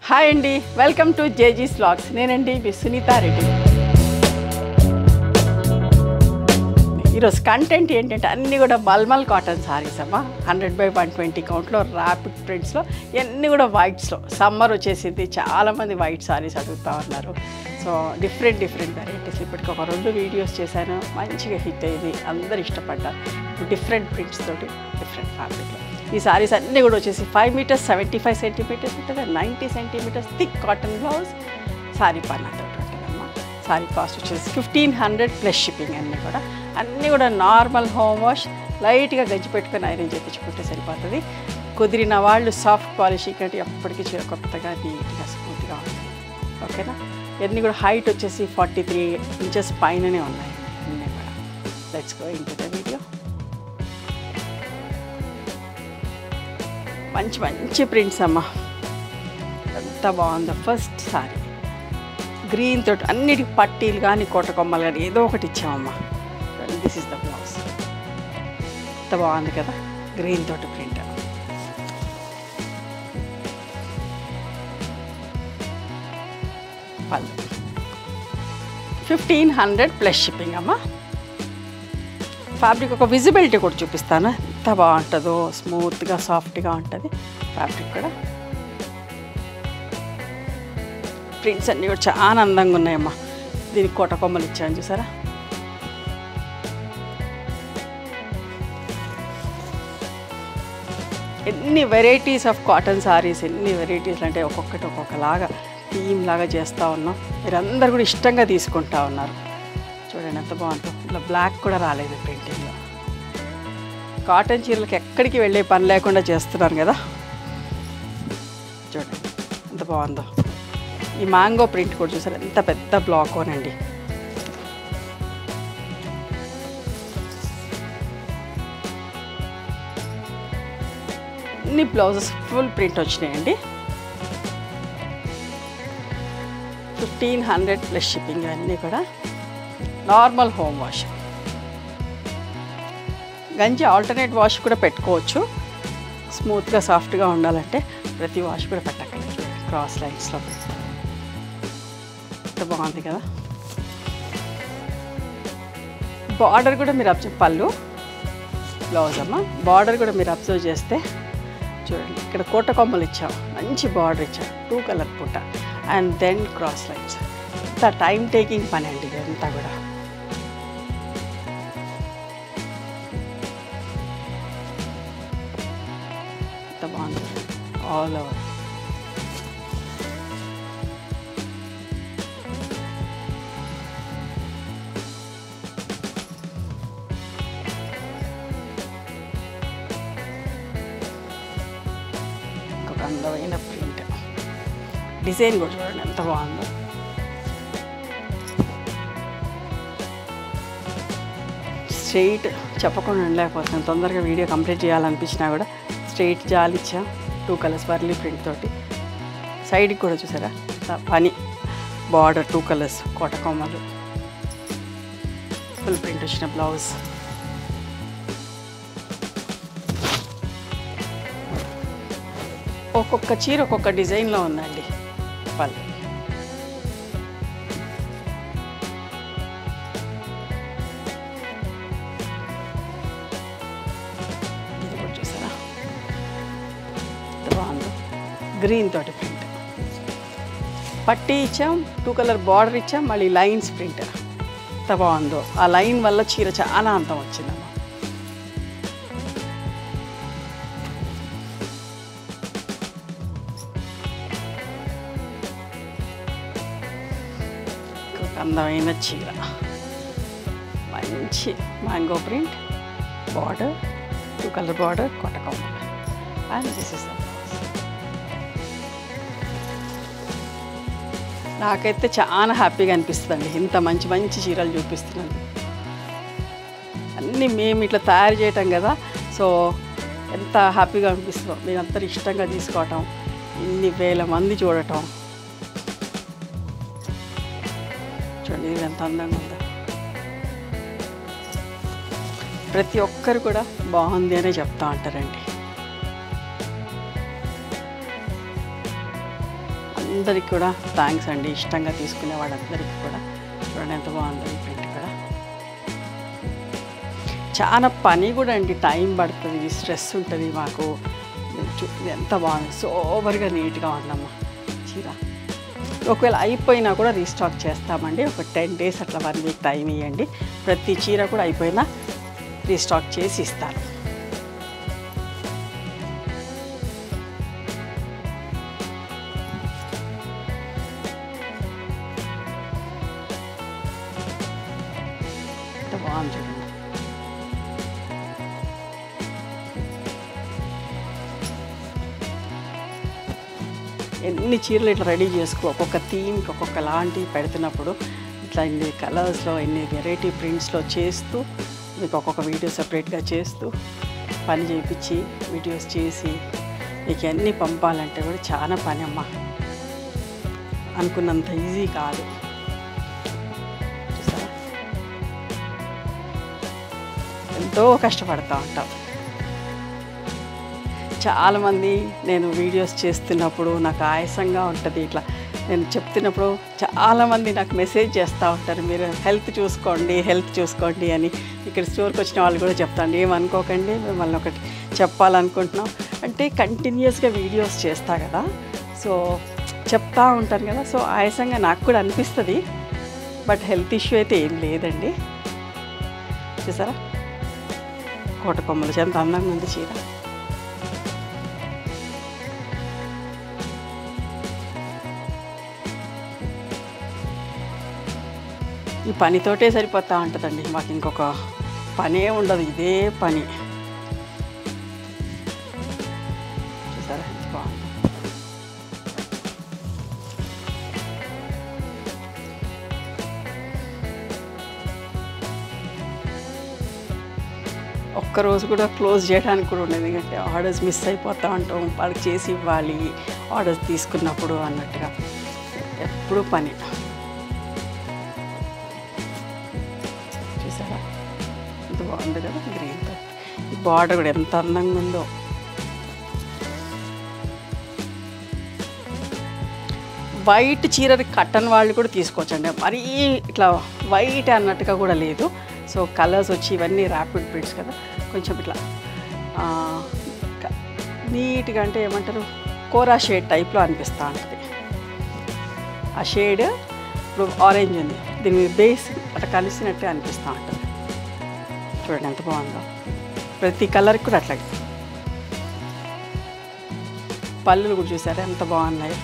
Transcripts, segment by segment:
Hi అండి, welcome to జేజీస్ vlogs. నేనండి మీ సునీత రెడ్డి. ఈరోజు కంటెంట్ ఏంటంటే అన్నీ కూడా మల్మల్ కాటన్ సారీస్ అమ్మా. 100/120 కౌంట్లో ర్యాపిడ్ ప్రింట్స్లో ఇవన్నీ కూడా వైట్స్లో. సమ్మర్ వచ్చేసింది, చాలామంది వైట్ సారీస్ అడుగుతూ ఉన్నారు. సో డిఫరెంట్ వెరైటీస్ ఇప్పటికి ఒక 2 వీడియోస్ చేశాను, మంచిగా హిట్ అయ్యింది, అందరు ఇష్టపడ్డారు. డిఫరెంట్ ప్రింట్స్ తోటి డిఫరెంట్ ఫ్యాబ్రిక్లో ఈ సారీస్ అన్నీ కూడా వచ్చేసి 5 మీటర్స్ 75 సెంటీమీటర్స్ ఉంటుంది, 90 centimetres thick cotton blouse, sari పన్నాతో ఉంటుందమ్మా. సారీ కాస్ట్ వచ్చేసి 1500 ప్లస్ షిప్పింగ్. అన్నీ కూడా నార్మల్ హోమ్ వాష్, లైట్గా గజ్జి పెట్టుకొని ఐరన్ చేయించుకుంటే సరిపోతుంది. కుదిరిన వాళ్ళు సాఫ్ట్ పాలిషింగ్ అంటే ఎప్పటికీ కొత్తగా నీట్గా స్మూత్గా ఉంటుంది. ఓకేనా? ఇవన్నీ కూడా హైట్ వచ్చేసి 43 ఇంచెస్ పైననే ఉన్నాయి అన్నీ కూడా. Let's go into the video. మంచి ప్రింట్స్ అమ్మా, ఎంత బాగుందో. ఫస్ట్ సారీ గ్రీన్ తోటి అన్నిటికి పట్టీలు కానీ కోటకొమ్మలు కానీ ఏదో ఒకటి ఇచ్చామమ్మా. This is the blouse. ఎంత బాగుంది కదా, గ్రీన్ తోటి ప్రింట్. పళ్ళు 1500 ప్లస్ షిప్పింగ్ అమ్మా. ఫ్యాబ్రిక్ ఒక విజిబిలిటీ కూడా చూపిస్తాను, ఎంత బాగుంటుందో. స్మూత్గా సాఫ్ట్గా ఉంటుంది ఫ్యాబ్రిక్ కూడా. ప్రింట్స్ అన్నీ కూడా చాలా అందంగా ఉన్నాయమ్మా. దీనికి కోటకొమ్మలు ఇచ్చాను చూసారా. ఎన్ని వెరైటీస్ ఆఫ్ కాటన్ సారీస్, ఎన్ని వెరైటీస్ అంటే ఒక్కొక్కటి ఒక్కొక్కలాగా థీమ్ లాగా చేస్తూ ఉన్నాం. మీరందరూ కూడా ఇష్టంగా తీసుకుంటా ఉన్నారు. చూడండి ఎంత బాగుంటుందో. ఇట్లా బ్లాక్ కూడా రాలేదు ప్రింటింగ్లో. కాటన్ చీరలకు ఎక్కడికి వెళ్ళే పని లేకుండా చేస్తున్నాను కదా. చూడండి ఎంత బాగుందో. ఈ మ్యాంగో ప్రింట్ కూడా చూసారు, ఎంత పెద్ద బ్లాక్ అనండి. అన్ని బ్లౌజెస్ ఫుల్ ప్రింట్ వచ్చినాయండి. 1500 ప్లస్ షిప్పింగ్. ఇవన్నీ కూడా నార్మల్ హోమ్ వాష్. గంజి ఆల్టర్నేట్ వాష్ కూడా పెట్టుకోవచ్చు. స్మూత్గా సాఫ్ట్గా ఉండాలంటే ప్రతి వాష్ కూడా పెట్టక్కర్లేదు. క్రాస్ లైన్స్లో ఎంత బాగుంది కదా. బార్డర్ కూడా మీరు అబ్జర్వ్, పళ్ళు బ్లౌజ్ అమ్మ. బార్డర్ కూడా మీరు అబ్జర్వ్ చేస్తే చూడండి, ఇక్కడ కోటకొమ్మలు ఇచ్చాం, మంచి బార్డర్ ఇచ్చాం, 2 కలర్ పుట్ట, అండ్ దెన్ క్రాస్ లైన్స్. ఇంత టైం టేకింగ్ పని అండి ఇదంతా కూడా. ఎంత బాగుంది ఆల్ ఓవర్. ఇంకొక అందమైన ప్రింట్, డిజైన్ కూడా చూడండి ఎంత బాగుందో. స్ట్రెయిట్ చెప్పకుండా ఉండలేకపోతున్నాను, తొందరగా వీడియో కంప్లీట్ చేయాలనిపించినా కూడా స్ట్రెయిట్ జాలిచ్చా 2 కలర్స్ వర్లీ ప్రింట్ తోటి. సైడ్కి కూడా చూసారా పని, బార్డర్ 2 కలర్స్, కోటకొమ్మలు, ఫుల్ ప్రింట్ వచ్చిన బ్లౌజ్. ఒక్కొక్క చీర ఒక్కొక్క డిజైన్లో ఉందండి. పళ్ళు ఇది కూడా చూసారా ఎంత బాగుందో. గ్రీన్ తోటి ప్రింట్, పట్టీ ఇచ్చాం, 2 కలర్ బార్డర్ ఇచ్చాం, మళ్ళీ లైన్స్ ప్రింట్. ఎంత బాగుందో. ఆ లైన్ వల్ల చీర చాలా అందం వచ్చిందమ్మా. అందమైన చీర, మంచి mango print, border 2 colour border, కోటకొమ్మ, and this is the blouse. నాకైతే చాలా హ్యాపీగా అనిపిస్తుందండి, ఇంత మంచి చీరలు చూపిస్తున్నాను. అన్నీ మేము ఇట్లా తయారు చేయటం కదా, సో ఎంత హ్యాపీగా అనిపిస్తుందో. మీరంతా ఇష్టంగా తీసుకోవటం, ఇన్ని వేల మంది చూడటం. చూడండి ఇది ఎంత అందంగా ఉందో. ప్రతి ఒక్కరు కూడా బాగుంది అనే చెప్తా ఉంటారండి. అందరికి కూడా థ్యాంక్స్ అండి, ఇష్టంగా తీసుకునే వాళ్ళందరికీ కూడా. చూడండి ఎంత బాగుందో ఈ ప్రింట్ కూడా. చాలా పని కూడా అండి, టైం పడుతుంది, స్ట్రెస్ ఉంటుంది మాకు. ఎంత బాగుంది, సోబర్గా నీట్గా ఉందమ్మా చీర. ఒకవేళ అయిపోయినా కూడా రీస్టాక్ చేస్తామండి. ఒక 10 days అట్లా 1 week టైం ఇవ్వండి. ప్రతి చీర కూడా అయిపోయినా రీస్టాక్ చేసి ఇస్తాను. ఎంత బాగుంది చూడండి. ఎన్ని చీరలు ఇట్లా రెడీ చేసుకో, ఒక్కొక్క థీమ్కి ఒక్కొక్క లాంటివి పెడుతున్నప్పుడు ఇట్లా ఇన్ని కలర్స్లో, ఎన్ని వెరైటీ ప్రింట్స్లో చేస్తూ మీకు ఒక్కొక్క వీడియో సపరేట్గా చేస్తూ పని చేయించి వీడియోస్ చేసి మీకు అన్నీ పంపాలంటే కూడా చాలా పని అమ్మ. అనుకున్నంత ఈజీ కాదు. చూసారా, ఎంతో కష్టపడుతూ ఉంటాం. చాలామంది నేను వీడియోస్ చేస్తున్నప్పుడు నాకు ఆయాసంగా ఉంటుంది, ఇట్లా నేను చెప్తున్నప్పుడు చాలామంది నాకు మెసేజ్ చేస్తూ ఉంటారు, మీరు హెల్త్ చూసుకోండి అని. ఇక్కడ స్టోర్కి వచ్చిన వాళ్ళు కూడా చెప్తాండి, ఏమనుకోకండి, మిమ్మల్ని ఒకటి చెప్పాలనుకుంటున్నాం. అంటే కంటిన్యూస్గా వీడియోస్ చేస్తా కదా, సో చెప్తా ఉంటాను కదా, సో ఆయాసంగా నాకు కూడా అనిపిస్తుంది. బట్ హెల్త్ ఇష్యూ అయితే ఏం లేదండి. చూసారా, కోటకొమ్మలు ఎంత అందంగా ఉంది చీర. ఈ పనితోటే సరిపోతూ ఉంటుందండి, మాకు ఇంకొక పనే ఉండదు, ఇదే పని. చూసారా ఎంత బాగుంది. ఒక్కరోజు కూడా క్లోజ్ చేయడానికి కూడా ఉండదు, ఎందుకంటే ఆర్డర్స్ మిస్ అయిపోతూ ఉంటాం, వాళ్ళకి చేసి ఇవ్వాలి ఆర్డర్స్ తీసుకున్నప్పుడు అన్నట్టుగా. ఎప్పుడూ పని. చూసారా ఎంత బాగుంది కదా గ్రీన్తో. ఈ బార్డర్ కూడా ఎంత అందంగా ఉందో. వైట్ చీర కట్టన్ వాళ్ళు కూడా తీసుకోవచ్చండి, మరీ ఇట్లా వైట్ అన్నట్టుగా కూడా లేదు. సో కలర్స్ వచ్చి ఇవన్నీ ర్యాపిడ్ ప్రింట్స్ కదా, కొంచెం ఇట్లా నీట్గా, అంటే ఏమంటారు, కోరా షేడ్ టైప్లో అనిపిస్తూ ఉంటుంది. ఆ షేడ్ ఇప్పుడు ఆరెంజ్ ఉంది, దీని మీద బేస్ అట్లా కలిసినట్టే అనిపిస్తూ ఉంటుంది. చూడండి ఎంత బాగుందో. ప్రతి కలర్కి కూడా అట్లాగే. పళ్ళులు కూడా చూసారా ఎంత బాగున్నాయి.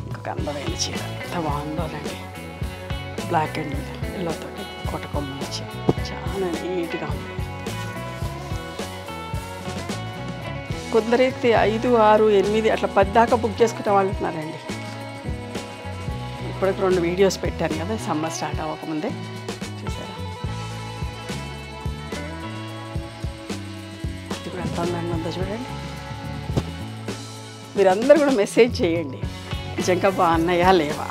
ఇంకొక అందమైన చీర ఎంత బాగుందోనండి, బ్లాక్ అండ్ ఎల్లో తోటి కోటకొమ్మలు వచ్చి చాలా నీట్గా ఉంది. కొందరైతే 5, 6, 8 అట్లా 10 దాకా బుక్ చేసుకునే వాళ్ళు ఉన్నారండి. ఇప్పటికి 2 వీడియోస్ పెట్టాను కదా సమ్మర్ స్టార్ట్ అవ్వకముందే. చూసారా, ఇది కూడా ఎంత అందంగా ఉందో చూడండి. మీరందరూ కూడా మెసేజ్ చేయండి, నిజంగా బాగున్నాయా లేవా.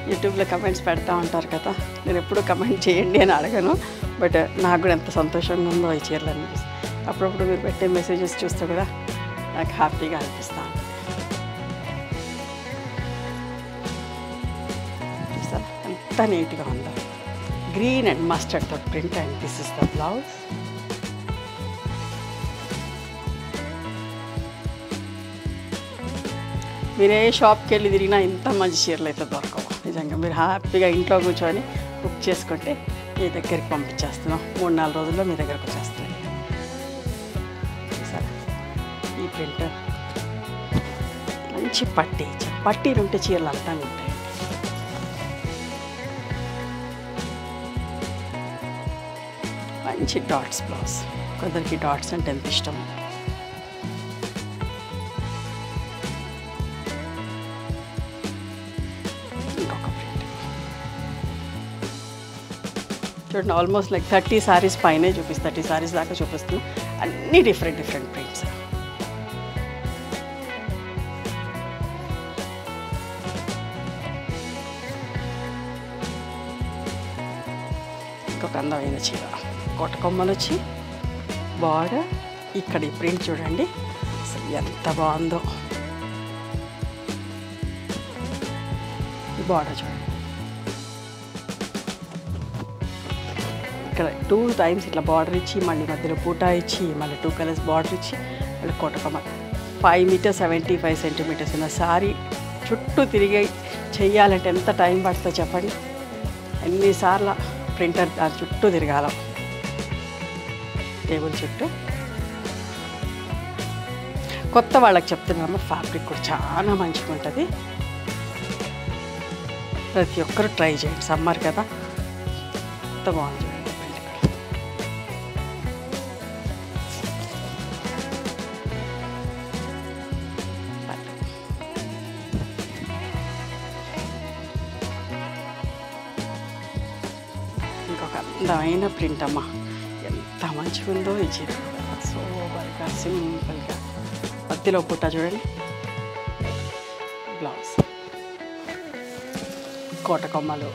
యూట్యూబ్లో కమెంట్స్ పెడతా ఉంటారు కదా, నేను ఎప్పుడూ కమెంట్ చేయండి అని అడగను, బట్ నాకు కూడా ఎంత సంతోషంగా ఉందో ఈ చీరలు అనిపిస్తుంది. అప్పుడప్పుడు మీరు పెట్టే మెసేజెస్ చూస్తే కూడా నాకు హ్యాపీగా అనిపిస్తూ ఉంటుంది. చూసారా ఎంత నీట్గా ఉందో, గ్రీన్ అండ్ మస్టర్డ్ తో print, and this is the blouse. మీరు ఏ షాప్కి వెళ్ళి తిరిగినా ఇంత మంచి చీరలు అయితే దొరకవు. నిజంగా మీరు హ్యాపీగా ఇంట్లో కూర్చొని బుక్ చేసుకుంటే మీ దగ్గరికి పంపించేస్తున్నాం, 3-4 రోజుల్లో మీ దగ్గరకు వచ్చేస్తున్నాయి. చూసారా ఈ ప్రింట్, మంచి పట్టీలు ఉంటే చీరలు అంతంగా ఉంటాయండి. మంచి డాట్స్ బ్లౌజ్, కొందరికి డాట్స్ అంటే ఎంత ఇష్టం. చూడండి, ఆల్మోస్ట్ లైక్ 30 సారీస్ పైనే చూపిస్తుంది, 30 సారీస్ దాకా చూపిస్తుంది. అన్నీ డిఫరెంట్ ప్రింట్స్. ఇంకొక అందమైన చీర, కోటకొమ్మలు వచ్చి బార్డర్ ఇక్కడ ఈ ప్రింట్ చూడండి అసలు ఎంత బాగుందో. ఈ బార్డర్ చూడండి, ఇక్కడ 2 టైమ్స్ ఇట్లా బార్డర్ ఇచ్చి మళ్ళీ మధ్యలో పూటా ఇచ్చి మళ్ళీ 2 కలర్స్ బార్డర్ ఇచ్చి మళ్ళీ కోటకొమ్మ. 5 మీటర్స్ 75 సెంటీమీటర్స్ ఉన్న సారీ చుట్టూ తిరిగి చెయ్యాలంటే ఎంత టైం పడుతుందో చెప్పండి. ఎన్నిసార్లు ప్రింటర్ దాని చుట్టూ తిరగాల, టేబుల్ చుట్టూ. కొత్త వాళ్ళకి చెప్తున్నాము, ఫ్యాబ్రిక్ కూడా చాలా మంచిగా ఉంటుంది. ప్రతి ఒక్కరు ట్రై చేయండి, సమ్మర్ కదా ఎంత బాగుంది. ఇంకొక అందమైన ప్రింట్ అమ్మ, ఎంత మంచిగా ఉందో ఈ చీర. సూపర్గా సింపుల్గా మధ్యలో పుట్ట చూడండి. బ్లౌజ్ కోటకొమ్మలు,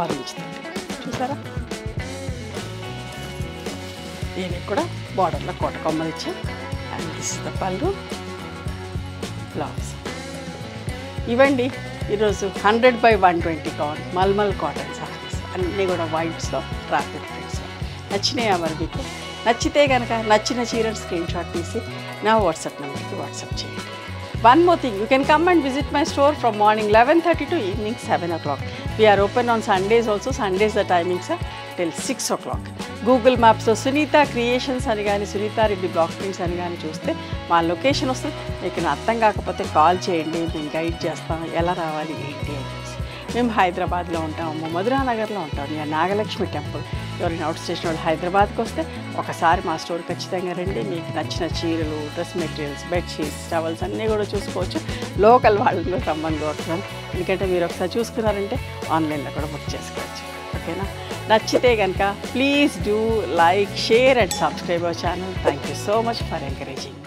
ఆరెంజ్ చూసారా. దీనికి కూడా బార్డర్లో కోటకొమ్మలు ఇచ్చి అండ్ దిస్ ద పళ్ళు, బ్లౌజ్. ఇవండి ఈరోజు 100/120 కౌంట్ మల్మల్ కాటన్ సారీస్ అన్నీ కూడా వైట్స్లో ట్రాఫిక్ ప్రింట్స్లో. నచ్చినాయా మరి మీకు? నచ్చితే కనుక నచ్చిన చీరను స్క్రీన్ షాట్ తీసి నా వాట్సాప్ నెంబర్కి వాట్సాప్ చేయండి. One more thing, you can come and visit my store from morning 11:30 to evening 7 o'clock. We are open on Sundays also. Sundays the timings are till 6 o'clock. Google Maps లో Sunitha creations అని కానీ Sunitha Reddy block prints అని కానీ చూస్తే మా location వస్తుంది. మీకు అర్థం కాకపోతే కాల్ చేయండి, మేము గైడ్ చేస్తాం ఎలా రావాలి ఏంటి అని. మేము హైదరాబాద్లో ఉంటాము, మధురానగర్లో ఉంటాం, నియర్ నాగలక్ష్మి టెంపుల్. ఎవరైనా అవుట్ స్టేషన్ వాళ్ళు హైదరాబాద్కి వస్తే ఒకసారి మా స్టోర్ ఖచ్చితంగా రండి. మీకు నచ్చిన చీరలు, డ్రెస్ మెటీరియల్స్, బెడ్షీట్స్, టవల్స్ అన్నీ కూడా చూసుకోవచ్చు. లోకల్ వాళ్ళతో సంబంధం కోరుతున్నాను, ఎందుకంటే మీరు ఒకసారి చూసుకున్నారంటే ఆన్లైన్లో కూడా బుక్ చేసుకోవచ్చు. ఓకేనా? నచ్చితే కనుక please do like, share and subscribe our channel. Thank you so much for encouraging.